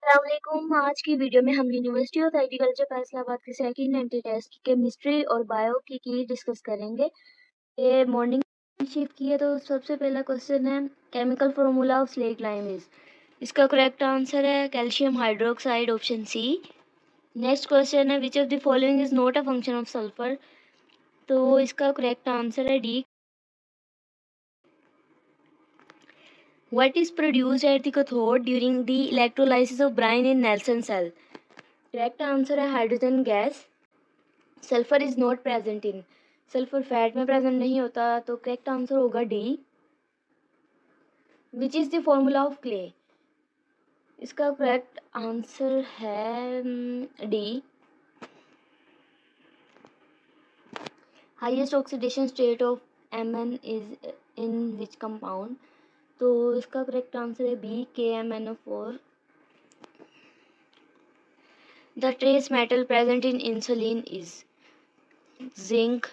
अस्सलामुअलैकुम। आज की वीडियो में हम यूनिवर्सिटी ऑफ एग्रीकल्चर फैसलाबाद के सेकंड एंट्री टेस्ट केमिस्ट्री और बायो की डिस्कस करेंगे। ये मॉर्निंग शिफ्ट की है। तो सबसे पहला क्वेश्चन है chemical formula of slate lime is. इसका करेक्ट आंसर है calcium hydroxide, option C. Next question है which of the following is not a function of sulphur. तो इसका करेक्ट आंसर है D. What is produced at the cathode during the electrolysis of brine in Nelson cell? Correct answer है hydrogen gas. Sulphur is not present in. Sulphur fat में present नहीं होता, तो correct answer होगा D. Which is the formula of clay. इसका correct answer है D. Highest oxidation state of Mn is in which compound. तो इसका correct answer है B, KMnO4। The trace metal present in insulin is zinc,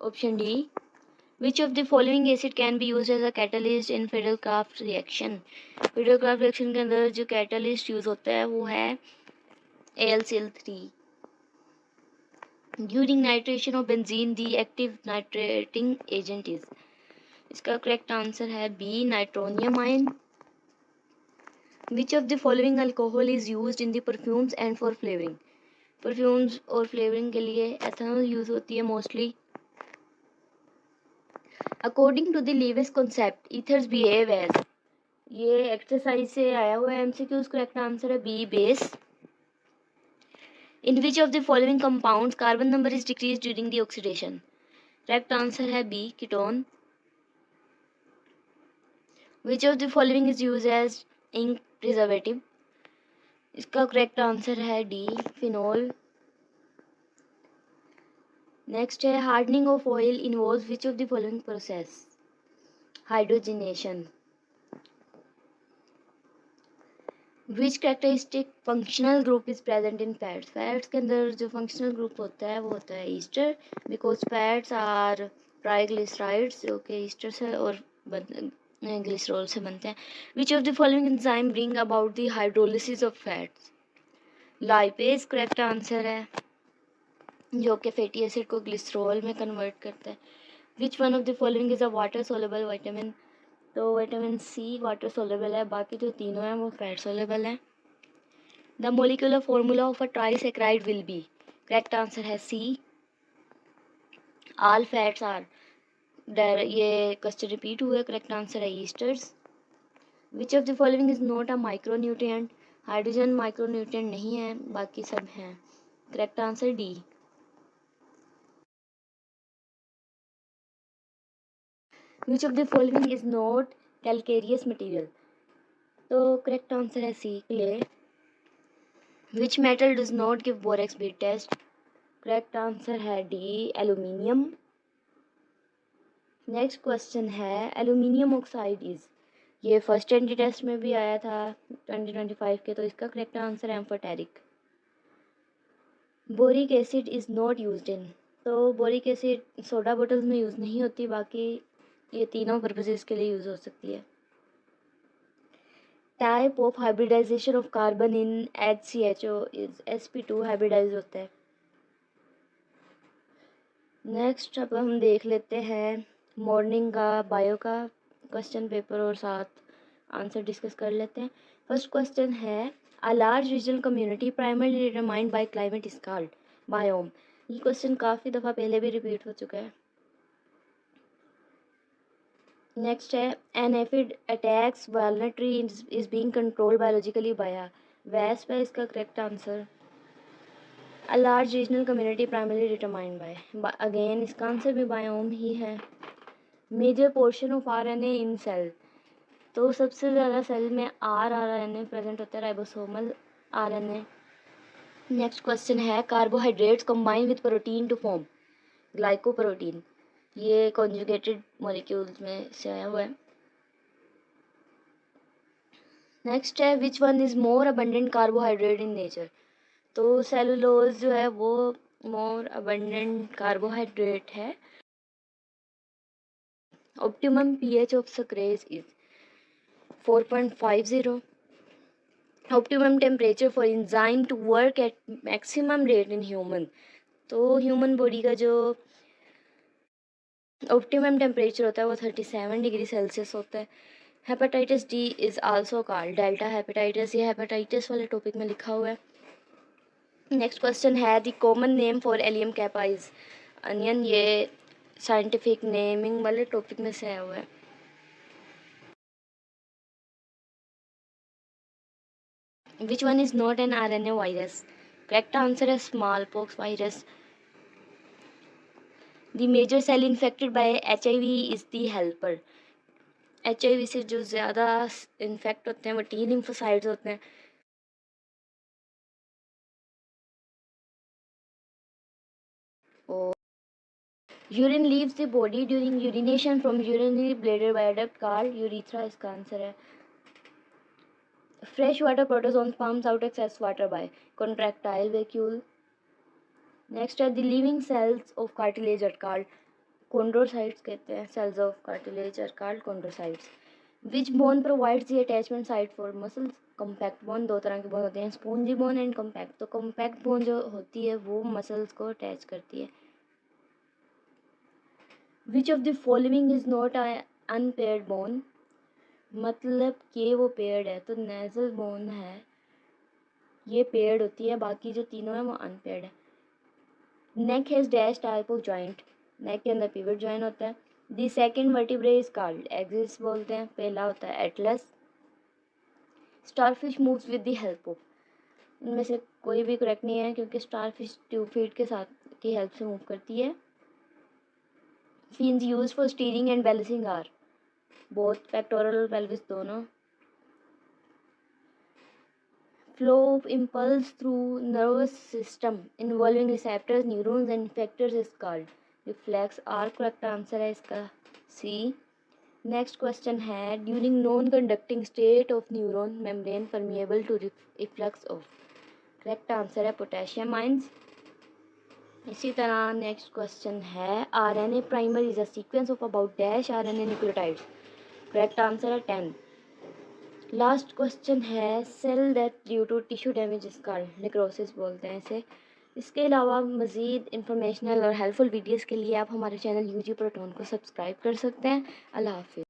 option D. Which of the following acid can be used as a catalyst in Friedel-Crafts reaction? Friedel-Crafts reaction के अंदर जो catalyst use होता है वो है AlCl3। During nitration of benzene, the active nitrating agent is। इसका correct answer है B, nitronium ion. Which of the following alcohol is used in the perfumes and for flavoring? Perfumes और flavouring के लिए ethanol use होती है mostly. According to the Lewis concept ethers behave as. ये exercise से आया हुआ है एमसीक्यूज। करेक्ट आंसर है B, base. In which of the following compounds carbon number is decrease during the oxidation. Correct answer है B, ketone. Which of the following is use as ink preservative. इसका correct answer है D, phenol. Next है hardening of oil involve which of the following process. Hydrogenation. Which characteristic functional group is present in fats. Fats के अंदर जो functional group होता है वो होता है ester, because fats are triglycerides जो कि ईस्टर से और ग्लिसरॉल से बनते हैं। Which of the following enzyme bring about the hydrolysis of fats. Lipase correct answer है, जो कि फैटी एसिड को ग्लिसरॉल में कन्वर्ट करता है। Which one of the following is a water soluble vitamin. तो विटामिन सी वाटर सोलेबल है, बाकी जो तीनों हैं वो फैट सोलेबल हैं। The molecular formula of a trisaccharide will be. Correct answer है सी, ऑल फैट्स आर। ये क्वेश्चन रिपीट हुआ। करेक्ट आंसर है esters. Which of the following is not a micronutrient. Hydrogen micronutrient नहीं है, बाकी सब हैं। Correct answer D. Which of the following is not calcareous material. तो करेक्ट आंसर है C, clay. Which metal does not give borax bead test. Correct answer है D, aluminium. Next question है aluminium oxide is. ये first entry test में भी आया था 2025 के। तो इसका करेक्ट आंसर है amphoteric. Boric acid is not used in. तो बोरिक एसिड सोडा बोतल्स में यूज़ नहीं होती, बाकी ये तीनों पर्पसेस के लिए यूज़ हो सकती है। Type of hybridization of carbon in HCHO is sp2 hybridize होता है। नेक्स्ट अब हम देख लेते हैं मॉर्निंग का बायो का क्वेश्चन पेपर और साथ आंसर डिस्कस कर लेते हैं। फर्स्ट क्वेश्चन है अ large regional community primarily determined bye climate is called biome. ये क्वेश्चन काफ़ी दफ़ा पहले भी रिपीट हो चुका है। नेक्स्ट है an aphid attacks walnut tree is being controlled biologically by wasp है। इसका correct answer a large regional community primarily determined by. Again इसका आंसर भी बायोम ही है। Major portion of RNA in cell. तो सबसे ज़्यादा सेल में RNA प्रेजेंट होता है, राइबोसोमल RNA। नेक्स्ट क्वेश्चन है carbohydrates combine with protein to form glycoprotein. ये कॉन्जुगेटेड मॉलिक्यूल्स में से आया हुआ है। नेक्स्ट है which one is more abundant carbohydrate in nature. तो सेलुलोज जो है वो मोर अबंडेंट कार्बोहाइड्रेट है। Optimum pH of sucrase is 4.50। Optimum temperature for enzyme to work at maximum rate in human. तो ह्यूमन बॉडी का जो optimum temperature होता है वो 37 डिग्री सेल्सियस होता है। Hepatitis D is also called delta hepatitis, ये हेपेटाइटिस वाले टॉपिक में लिखा हुआ है। नेक्स्ट क्वेश्चन है the common name for allium cepa is onion, ये साइंटिफिक नेमिंग वाले टॉपिक में से आया हुआ है। Which one is not an RNA virus? Correct answer है smallpox virus. The major cell infected by HIV is the helper. HIV से जो ज़्यादा इन्फेक्ट होते हैं वो टी लिम्फोसाइट्स होते हैं। और urine leaves the body during urination from urinary bladder via duct called urethra, इसका आंसर है। Fresh water protozoans pumps out excess water by contractile vacuole. नेक्स्ट है the living cells of cartilage are called chondrocytes, कहते हैं cells of cartilage are called chondrocytes. Which bone provides the attachment site for muscles? Compact bone, दो तरह के bone होते हैं, spongy bone and compact. तो कॉम्पैक्ट बोन जो होती है वो मसल्स को अटैच करती है। Which of the following is not unpaired bone? मतलब कि वो पेयर्ड है, तो नेजल बोन है ये पेयर्ड होती है, बाकी जो तीनों है वो अनपेयर्ड है। Neck has dash type of joint, neck के अंदर पिवट जॉइंट होता है। The second vertebrae is called axis बोलते हैं, पहला होता है atlas. Starfish moves with the help of, इनमें से कोई भी करेक्ट नहीं है क्योंकि स्टारफिश ट्यूब फीट के साथ की हेल्प से मूव करती है। Fins use for steering and balancing are both pectoral और पेल्विस दोनों। Flow of impulse through nervous system involving receptors, neurons and effectors is called reflex। और correct answer है इसका C। नेक्स्ट क्वेश्चन है during non conducting state of neuron membrane permeable to efflux of, correct answer है potassium ions. इसी तरह next question है RNA primer is a sequence of about dash RNA nucleotides, correct answer है 10। Last question है cell death due to tissue damage इसका necrosis बोलते हैं इसे। इसके अलावा मज़ीद इंफॉर्मेशनल और हेल्पफुल वीडियोस के लिए आप हमारे चैनल यूट्यूब प्रोटोन को सब्सक्राइब कर सकते हैं। अल्लाह हाफिज़।